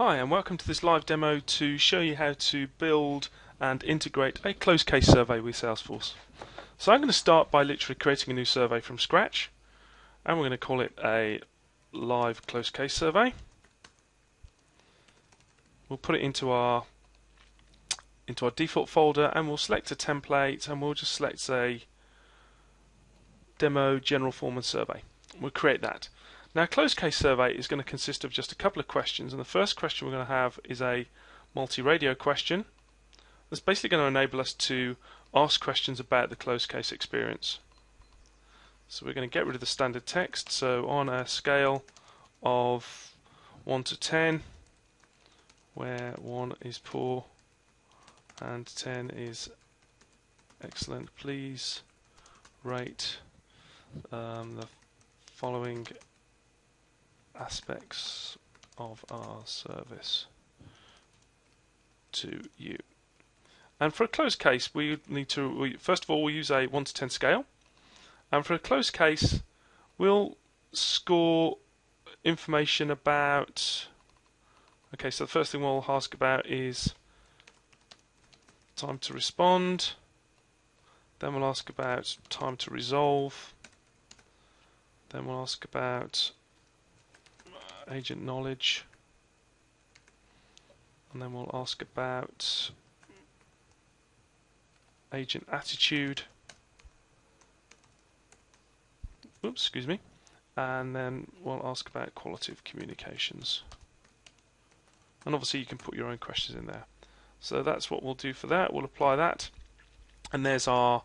Hi, and welcome to this live demo to show you how to build and integrate a closed case survey with Salesforce. So I'm going to start by literally creating a new survey from scratch, and we're going to call it a live closed case survey. We'll put it into our default folder, and we'll select a template, and we'll just select a demo general form and survey. We'll create that. Now, a closed case survey is going to consist of just a couple of questions, and the first question we're going to have is a multi-radio question that's basically going to enable us to ask questions about the closed case experience. So we're going to get rid of the standard text. So on a scale of 1 to 10, where 1 is poor and 10 is excellent, please rate the following aspects of our service to you. And for a closed case, we need to first of all we'll use a 1 to 10 scale, and for a closed case we'll score information about, okay, so the first thing we'll ask about is time to respond, then we'll ask about time to resolve, then we'll ask about agent knowledge, and then we'll ask about agent attitude, and then we'll ask about quality of communications. And obviously you can put your own questions in there. So that's what we'll do for that. We'll apply that, and there's our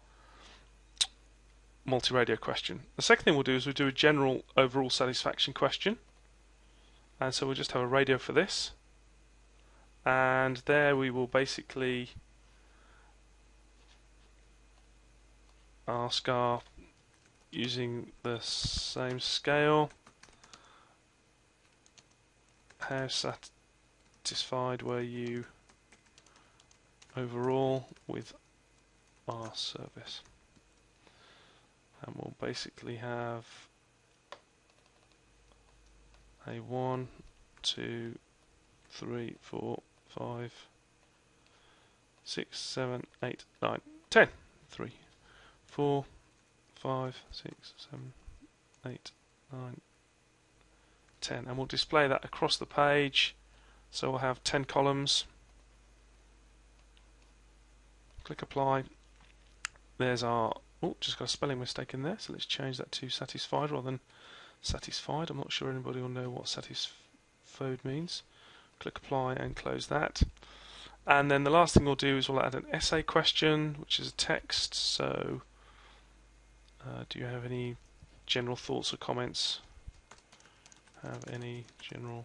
multi-radio question. The second thing we'll do is we'll do a general overall satisfaction question. And so we'll just have a radio for this, and there we will basically ask our, using the same scale, how satisfied were you overall with our service? And we'll basically have a 1, 2, 3, 4, 5, 6, 7, 8, 9, 10. 3, 4, 5, 6, 7, 8, 9, 10. And we'll display that across the page. So we'll have 10 columns. Click apply. There's our, oh, just got a spelling mistake in there, so let's change that to satisfied rather than satisfied. I'm not sure anybody will know what satisfied means. Click apply and close that. And then the last thing we'll do is we'll add an essay question, which is a text. So do you have any general thoughts or comments? Have any general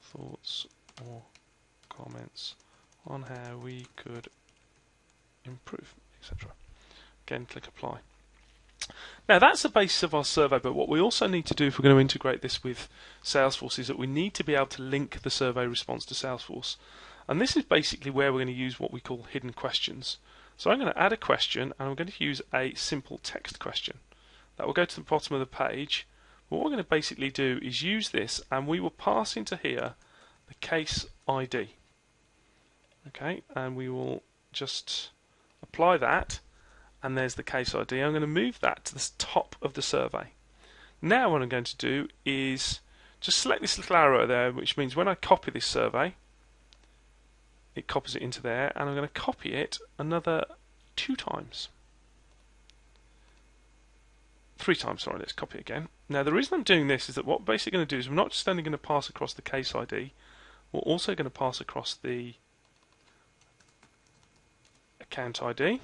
thoughts or comments on how we could improve, etc. Again, click apply. Now that's the basis of our survey, but what we also need to do if we're going to integrate this with Salesforce is that we need to be able to link the survey response to Salesforce. And this is basically where we're going to use what we call hidden questions. So I'm going to add a question, and I'm going to use a simple text question. That will go to the bottom of the page. What we're going to basically do is use this, and we will pass into here the case ID. Okay, and we will just apply that. And there's the case ID. I'm going to move that to the top of the survey. Now what I'm going to do is just select this little arrow there, which means when I copy this survey, it copies it into there, and I'm going to copy it another 2 times. 3 times, sorry, let's copy it again. Now the reason I'm doing this is that what we're basically going to do is we're not just only going to pass across the case ID, we're also going to pass across the account ID,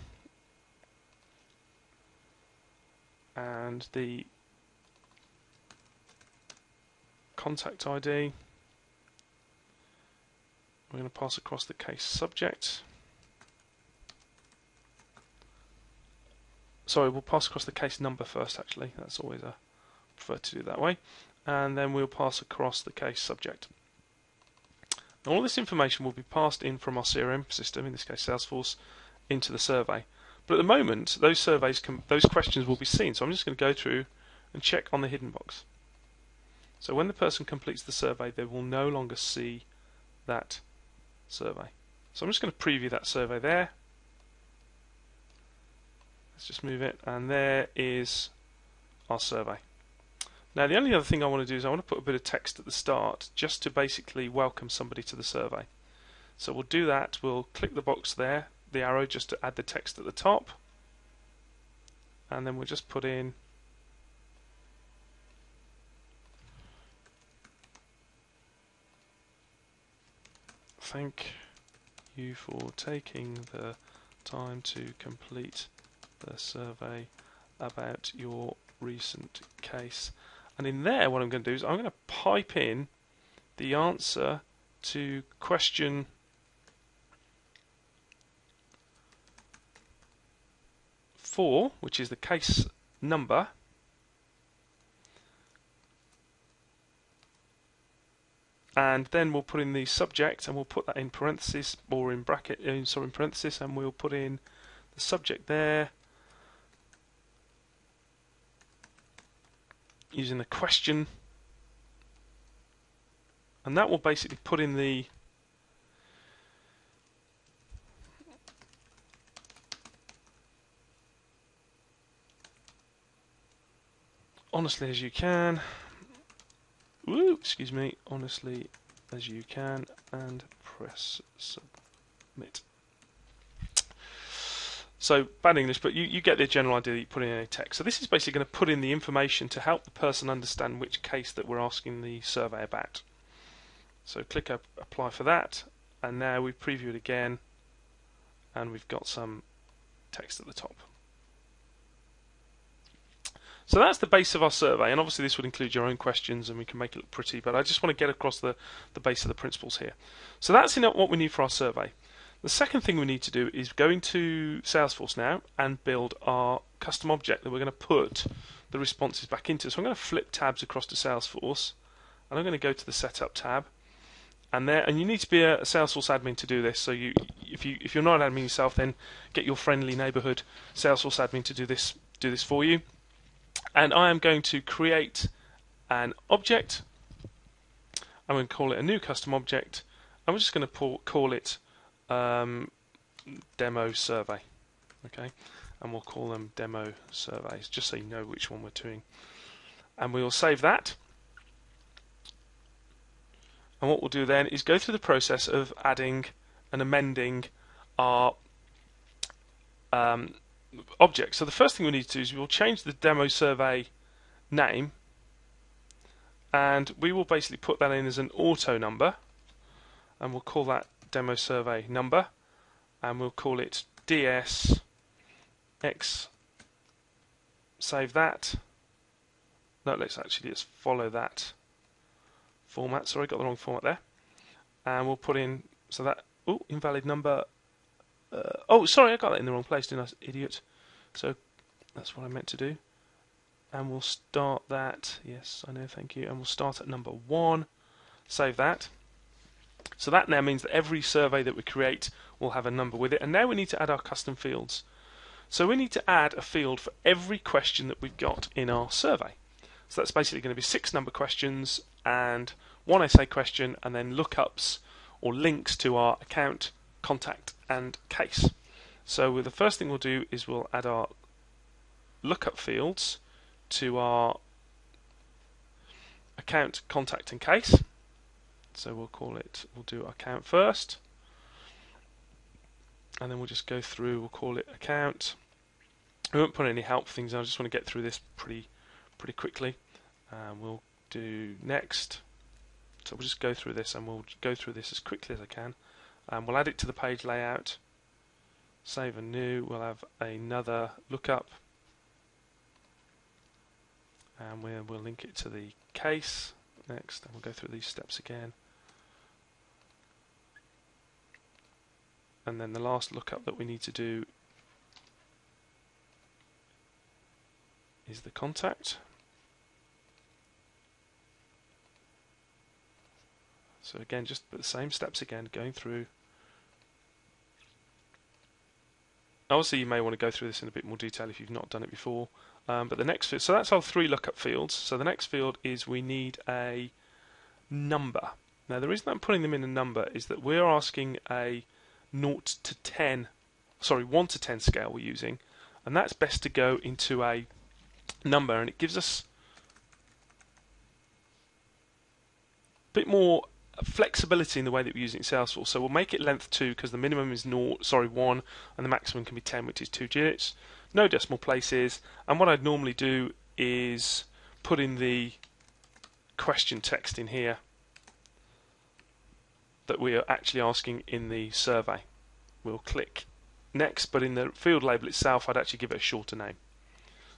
and the contact ID. We're going to pass across the case subject. Sorry, we'll pass across the case number first, actually. That's always I prefer to do it that way. And then we'll pass across the case subject. Now, all this information will be passed in from our CRM system, in this case Salesforce, into the survey. But at the moment, those questions will be seen. So I'm just going to go through and check on the hidden box. So when the person completes the survey, they will no longer see that survey. So I'm just going to preview that survey there. Let's just move it, and there is our survey. Now the only other thing I want to do is I want to put a bit of text at the start just to basically welcome somebody to the survey. So we'll do that, we'll click the box there, the arrow, just to add the text at the top, and then we'll just put in thank you for taking the time to complete the survey about your recent case. And in there what I'm going to do is I'm going to pipe in the answer to question 4, which is the case number, and then we'll put in the subject, and we'll put that in parentheses, or in bracket, in parentheses, and we'll put in the subject there using the question, and that will basically put in the honestly as you can, excuse me, honestly as you can, and press submit. So bad English, but you get the general idea that you put in any text. So this is basically going to put in the information to help the person understand which case that we're asking the survey about. So click apply for that, and now we preview it again, and we've got some text at the top. So that's the base of our survey, and obviously this would include your own questions, and we can make it look pretty, but I just want to get across the base of the principles here. So that's what we need for our survey. The second thing we need to do is go into Salesforce now and build our custom object that we're going to put the responses back into. So I'm going to flip tabs across to Salesforce, and I'm going to go to the Setup tab, and you need to be a Salesforce admin to do this. So if you're not an admin yourself, then get your friendly neighborhood Salesforce admin to do this for you. And I am going to create an object. I'm going to call it a new custom object. I'm just going to call it demo survey, okay, and we'll call them demo surveys just so you know which one we're doing, and we will save that. And what we'll do then is go through the process of adding and amending our object. So the first thing we need to do is we'll change the demo survey name, and we will basically put that in as an auto number, and we'll call that demo survey number, and we'll call it dsx. Save that. No, let's actually just follow that format. Sorry, got the wrong format there. And we'll put in, so that, invalid number. Oh, sorry, I got that in the wrong place, didn't I, idiot? So that's what I meant to do. And we'll start that. Yes, I know, thank you. And we'll start at number 1. Save that. So that now means that every survey that we create will have a number with it. And now we need to add our custom fields. So we need to add a field for every question that we've got in our survey. So that's basically going to be 6 number questions and 1 essay question, and then lookups or links to our account, contact, and case. So the first thing we'll do is we'll add our lookup fields to our account, contact, and case. So we'll do account first, and then we'll just go through, we'll call it account. We won't put any help things, I just want to get through this pretty quickly. We'll do next. So we'll just go through this, and we'll go through this as quickly as I can. We'll add it to the page layout, save and new, we'll have another lookup, and we'll link it to the case next, and we'll go through these steps again. And then the last lookup that we need to do is the contact. So again, just the same steps again, going through. Obviously you may want to go through this in a bit more detail if you've not done it before. But the next field, so that's our 3 lookup fields. So the next field is we need a number. Now the reason I'm putting them in a number is that we're asking a 1 to 10 scale we're using, and that's best to go into a number, and it gives us a bit more flexibility in the way that we're using Salesforce. So we'll make it length 2 because the minimum is 1 and the maximum can be 10, which is 2 digits. No decimal places, and what I'd normally do is put in the question text in here that we are actually asking in the survey. We'll click next, but in the field label itself I'd actually give it a shorter name.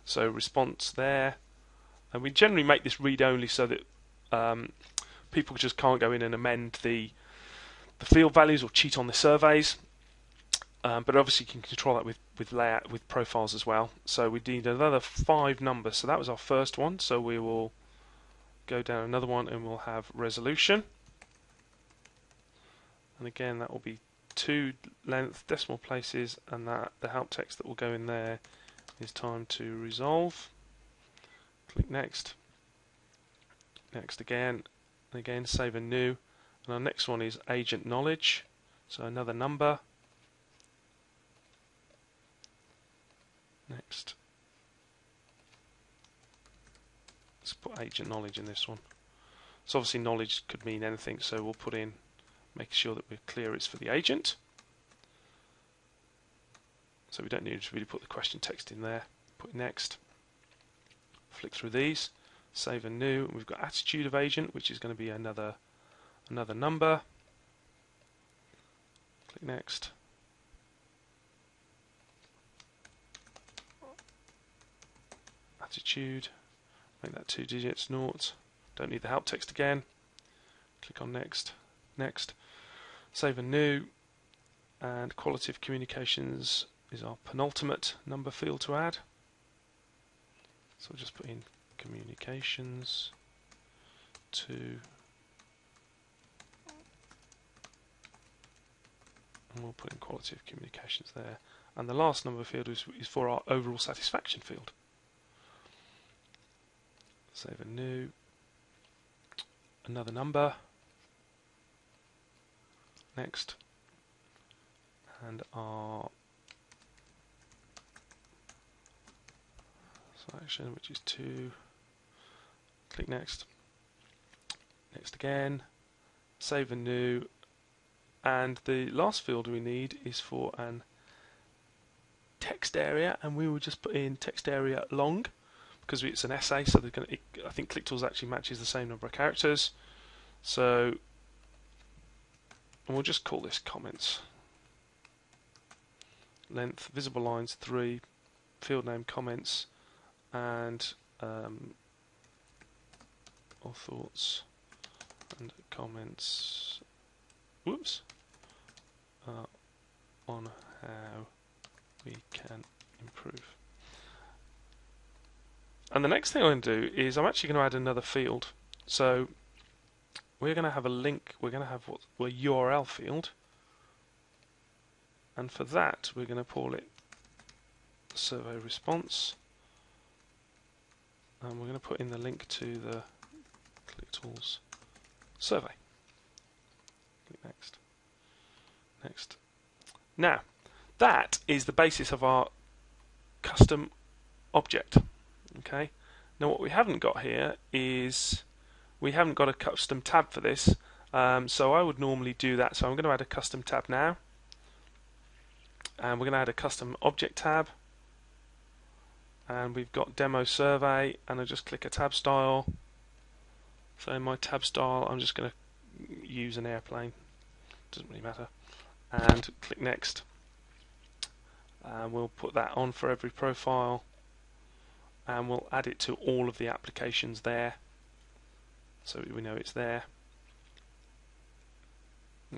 So response there, and we generally make this read only so that people just can't go in and amend the field values or cheat on the surveys. But obviously you can control that with layout, with profiles as well. So we need another 5 numbers. So that was our first one. So we will go down another one and we'll have resolution. And again that will be 2 length, decimal places, and that the help text that will go in there is time to resolve. Click next. Next again. And again save and new. And our next one is agent knowledge. So another number. Next. Let's put agent knowledge in this one. So obviously knowledge could mean anything, so we'll put in, making sure that we're clear it's for the agent. So we don't need to really put the question text in there. Put next. Flick through these. Save and new. We've got attitude of agent, which is going to be another number. Click next. Attitude. Make that 2 digits. 0. Don't need the help text again. Click on next. Next. Save and new. And quality of communications is our penultimate number field to add. So we'll just put in communications to, and we'll put in quality of communications there. And the last number field is for our overall satisfaction field. Save and new. Another number. Next. And our selection, which is 2. Click next. Next again. Save and new. And the last field we need is for an text area, and we will just put in text area long because it's an essay. So they're going to, I think Clicktools actually matches the same number of characters. So, and we'll just call this comments. Length, visible lines 3, field name comments, and all thoughts and comments. Whoops. On how we can improve. And the next thing I'm going to do is I'm actually going to add another field. So we're going to have a link. We're going to have a URL field. And for that, we're going to call it survey response. And we're going to put in the link to the Clicktools survey. Click next. Next. Now, that is the basis of our custom object. Okay. Now, what we haven't got here is we haven't got a custom tab for this. So I would normally do that. So I'm going to add a custom tab now. And we're going to add a custom object tab, and we've got demo survey, and I just click a tab style. So in my tab style I'm just going to use an airplane, doesn't really matter, and click next, and we'll put that on for every profile, and we'll add it to all of the applications there so we know it's there.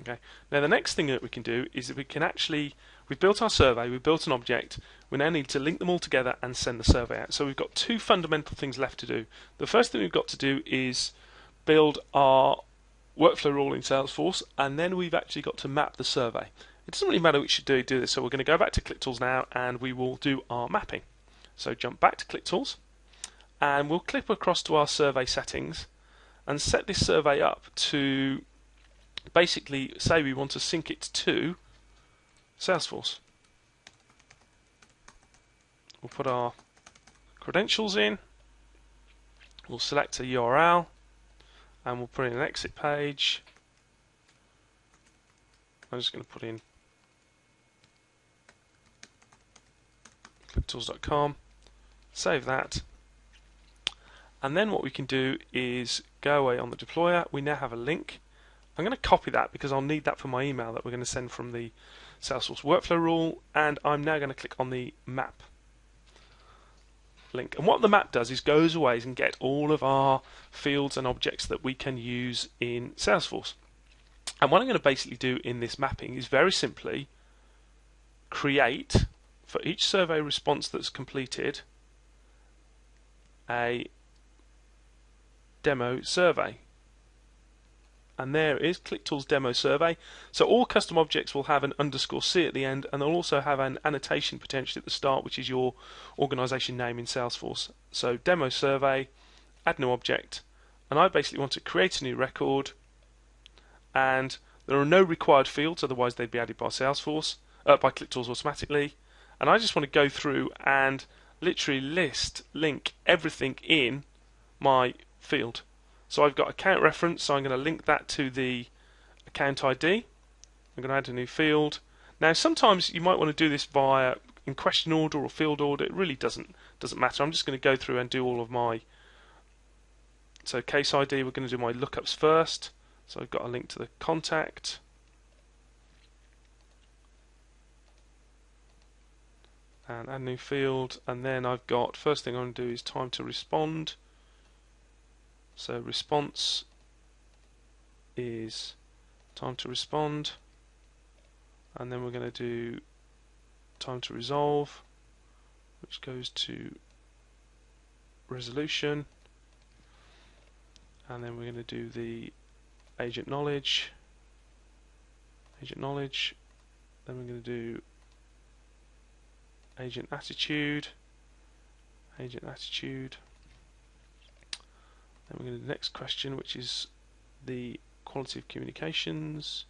Okay. Now the next thing that we can do is that we can actually, we've built our survey, we've built an object, we now need to link them all together and send the survey out. So we've got 2 fundamental things left to do. The first thing we've got to do is build our workflow rule in Salesforce, and then we've actually got to map the survey. It doesn't really matter which you do this, so we're going to go back to Clicktools now and we will do our mapping. So jump back to Clicktools and we'll click across to our survey settings and set this survey up to basically say we want to sync it to Salesforce. We'll put our credentials in, we'll select a URL, and we'll put in an exit page. I'm just going to put in Clicktools.com, save that, and then what we can do is go away on the deployer. We now have a link. I'm going to copy that because I'll need that for my email that we're going to send from the Salesforce workflow rule, and I'm now going to click on the map link. And what the map does is goes away and get all of our fields and objects that we can use in Salesforce. And what I'm going to basically do in this mapping is very simply create, for each survey response that's completed, a demo survey. And there is Clicktools demo survey. So all custom objects will have an _C at the end, and they'll also have an annotation potentially at the start, which is your organization name in Salesforce. So demo survey, add new object, and I basically want to create a new record, and there are no required fields, otherwise they'd be added by Salesforce, by Clicktools automatically. And I just want to go through and literally link everything in my field. So I've got account reference, so I'm going to link that to the account ID. I'm going to add a new field. Now sometimes you might want to do this via in question order or field order. It really doesn't matter. I'm just going to go through and do all of my, so case ID, we're going to do my lookups first. So I've got a link to the contact. And add new field, and then I've got, first thing I'm going to do is time to respond. So response is time to respond, and then we're going to do time to resolve, which goes to resolution, and then we're going to do the agent knowledge, then we're going to do agent attitude, then we're going to do the next question, which is the quality of communications.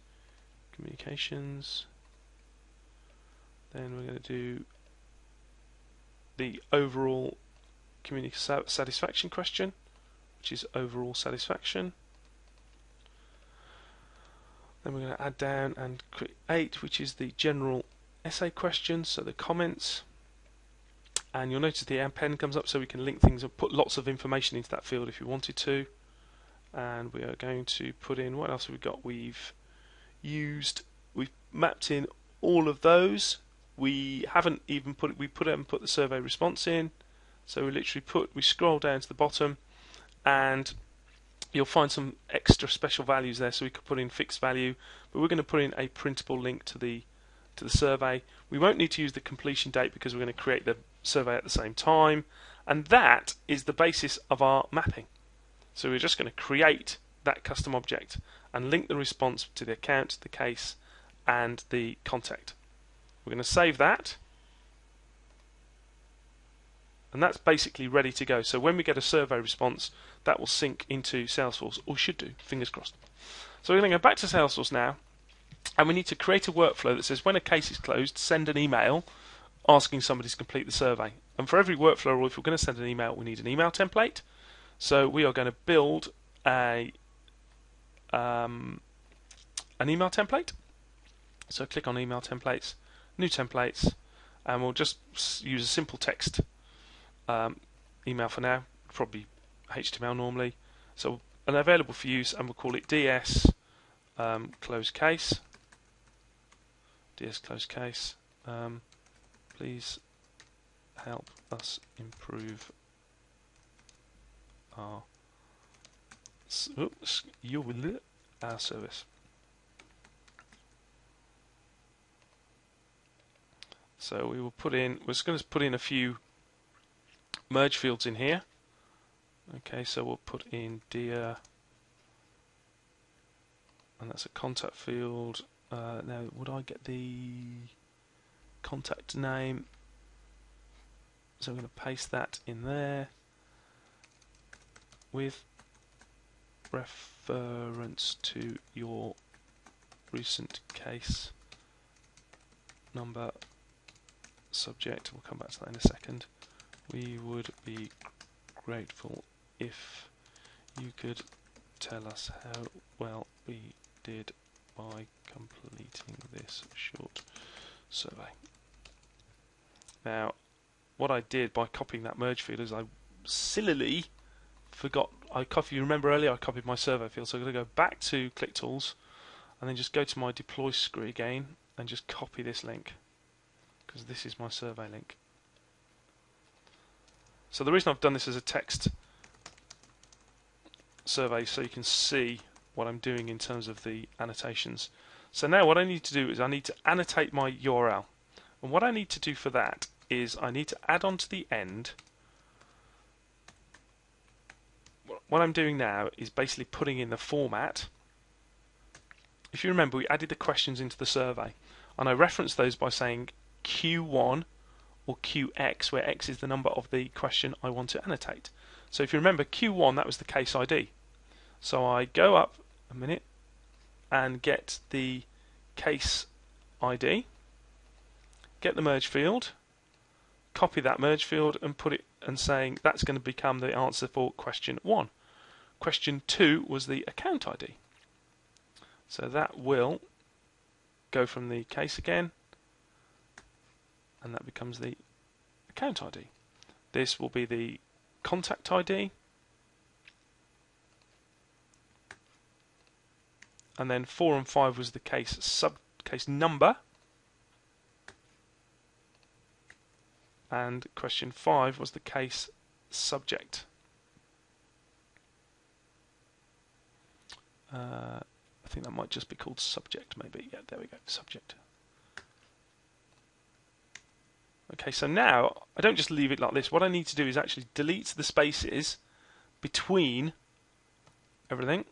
Then we're going to do the overall satisfaction question, which is overall satisfaction. Then we're going to add down and create, which is the general essay question, so the comments. And you'll notice the pen comes up, so we can link things and put lots of information into that field if you wanted to. And we are going to put in, what else have we got? We've mapped in all of those. We haven't even put the survey response in. So we scroll down to the bottom, and you'll find some extra special values there. So we could put in fixed value, but we're going to put in a printable link to the survey. We won't need to use the completion date because we're going to create the survey at the same time, and that is the basis of our mapping. So we're just going to create that custom object and link the response to the account, the case, and the contact. We're going to save that, and that's basically ready to go. So when we get a survey response, that will sync into Salesforce, or should do, fingers crossed. So we're going to go back to Salesforce now, and we need to create a workflow that says when a case is closed, send an email asking somebody to complete the survey. And for every workflow rule, if we're going to send an email, we need an email template. So we are going to build an email template. So click on email templates, new templates, and we'll just use a simple text email for now, probably HTML normally. So an available for use, and we'll call it DS close case. DS close case. Please help us improve our service. So we're just going to put in a few merge fields in here. Okay, so we'll put in dear, and that's a contact field. Now, would I get the contact name? So I'm going to paste that in there with reference to your recent case number subject. We'll come back to that in a second. We would be grateful if you could tell us how well we did by completing this short survey. Now, what I did by copying that merge field is I sillily forgot. If you remember earlier, I copied my survey field, so I'm going to go back to Clicktools and then just go to my deploy screen again and just copy this link, because this is my survey link. So the reason I've done this as a text survey, so you can see what I'm doing in terms of the annotations. So now what I need to do is I need to annotate my URL, and what I need to do for that is I need to add on to the end. What I'm doing now is basically putting in the format. If you remember, we added the questions into the survey, and I referenced those by saying Q1 or QX, where X is the number of the question I want to annotate. So if you remember, Q1, that was the case ID. So I go up a minute and get the case ID, get the merge field, copy that merge field and put it, and saying that's going to become the answer for question 1. Question 2 was the account ID. So that will go from the case again, and that becomes the account ID. This will be the contact ID, and then 4 and 5 was the case number, and question 5 was the case subject. I think that might just be called subject, maybe. Yeah, there we go, subject. Okay, so now I don't just leave it like this. What I need to do is actually delete the spaces between everything,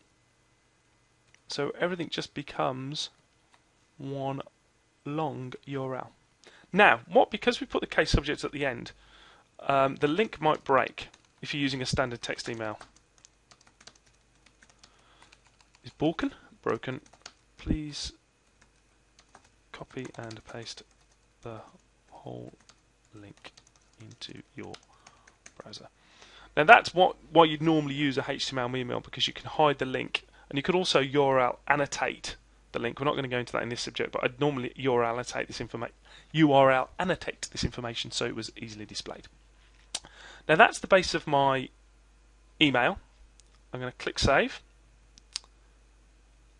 so everything just becomes one long URL. Now, because we put the case subject at the end, the link might break if you're using a standard text email. Is broken? Please copy and paste the whole link into your browser. Now that's why you'd normally use a HTML email, because you can hide the link, and you could also URL annotate the link. We're not going to go into that in this subject, but I'd normally URL annotate this information so it was easily displayed. Now that's the base of my email. I'm going to click save,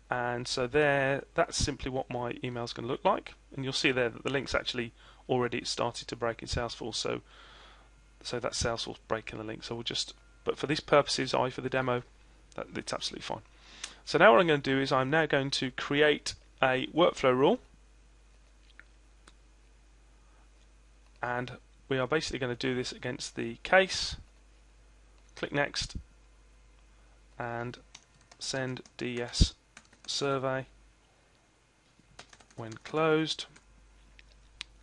and so that's simply what my email is going to look like, and you'll see there that the link's actually already started to break in Salesforce, so that's Salesforce breaking the link. So but for these purposes, for the demo, it's absolutely fine. So now what I'm going to do is I'm now going to create a workflow rule, and we are basically going to do this against the case. Click next and send DS survey when closed,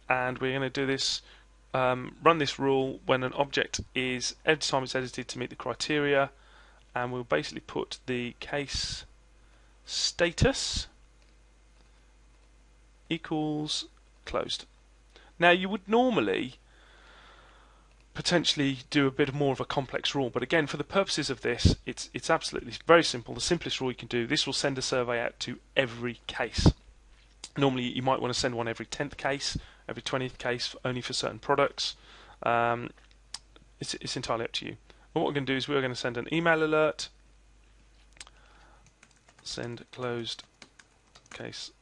and we're going to do this, run this rule when an object is, every time it's edited to meet the criteria, and we'll basically put the case status equals closed. Now you would normally potentially do a bit more of a complex rule, but again, for the purposes of this, it's absolutely very simple. The simplest rule you can do, this will send a survey out to every case. Normally you might want to send one every 10th case, every 20th case, only for certain products. It's entirely up to you. But what we're going to do is we're going to send an email alert, send closed case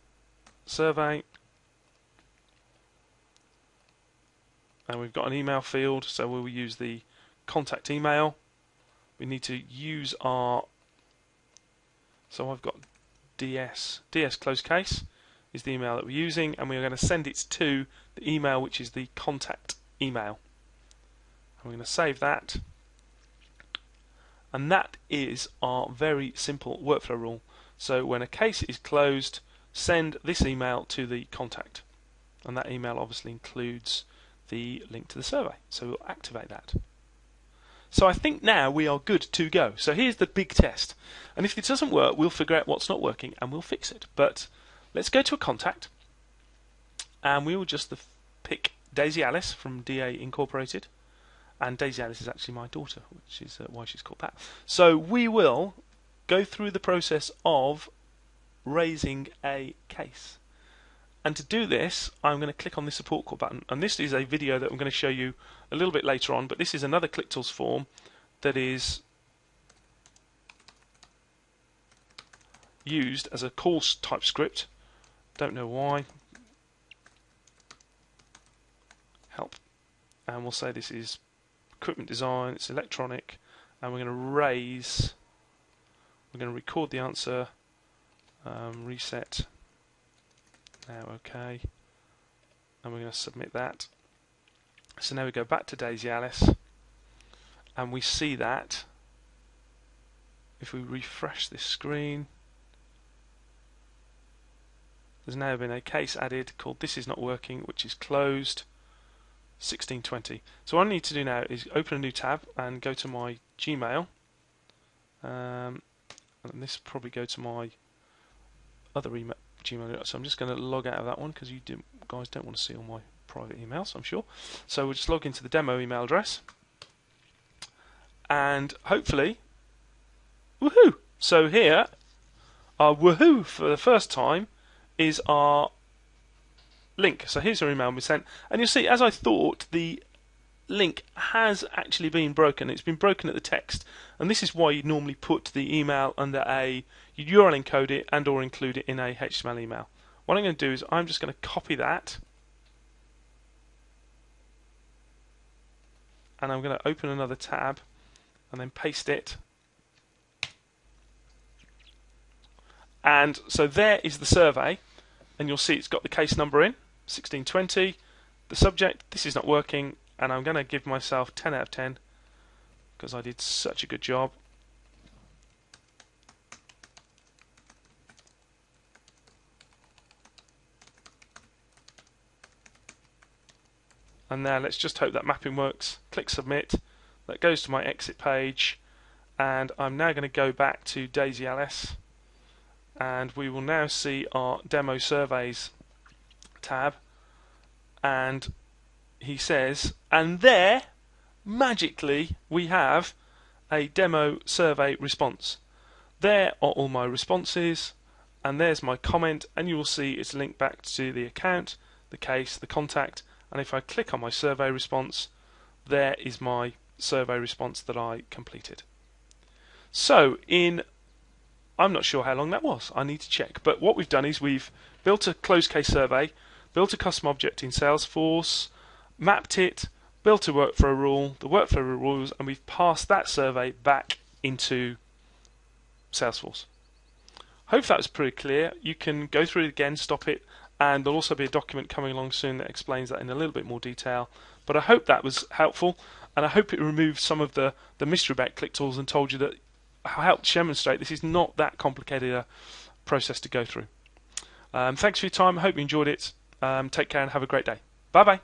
survey, and we've got an email field, so we'll use the contact email. We need to use so I've got DS closed case is the email that we're using, and we're going to send it to the email which is the contact email. And we're going to save that, and that is our very simple workflow rule. So when a case is closed, send this email to the contact, and that email obviously includes the link to the survey, so we'll activate that. So I think now we are good to go. So here's the big test, and if it doesn't work, we'll figure out what's not working and we'll fix it. But Let's go to a contact, and we will just pick Daisy Alice from DA Incorporated. And Daisy Alice is actually my daughter, which is why she's called that. So we will go through the process of raising a case. And to do this, I'm going to click on the support call button. And this is a video that I'm going to show you a little bit later on, but this is another Clicktools form that is used as a call type script. Don't know why. Help. And we'll say this is equipment design, it's electronic, and we're going to record the answer, reset, now OK, and we're going to submit that. So now we go back to Daisy Alice, and we see that if we refresh this screen, there's now been a case added called This Is Not Working, which is closed. 1620. So what I need to do now is open a new tab and go to my Gmail, and this will probably go to my other email, Gmail. So I'm just going to log out of that one because you guys don't want to see all my private emails, I'm sure. So we'll just log into the demo email address, and hopefully, woohoo! So here, our woohoo for the first time is our link. So here's our email we sent, and you'll see, as I thought, the link has actually been broken. It's been broken at the text, and this is why you normally put the email under a URL, encode it, and or include it in a HTML email. What I'm going to do is I'm just going to copy that, and I'm going to open another tab and then paste it. And so there is the survey, and you'll see it's got the case number in 1620, the subject, this is not working, and I'm going to give myself 10 out of 10 because I did such a good job. And now let's just hope that mapping works. Click submit. That goes to my exit page, and I'm now going to go back to Daisy Alice, and we will now see our demo surveys tab, and he says, and there magically we have a demo survey response. There are all my responses, and there's my comment, and you will see it's linked back to the account, the case, the contact, and if I click on my survey response, there is my survey response that I completed. So I'm not sure how long that was, I need to check, but what we've done is we've built a closed case survey, built a custom object in Salesforce, mapped it, built a workflow rule, the workflow rules, and we've passed that survey back into Salesforce. Hope that was pretty clear. You can go through it again, stop it, and there'll also be a document coming along soon that explains that in a little bit more detail. But I hope that was helpful, and I hope it removed some of the mystery about Clicktools and told you that helped demonstrate this is not that complicated a process to go through. Thanks for your time. I hope you enjoyed it. Take care and have a great day. Bye bye.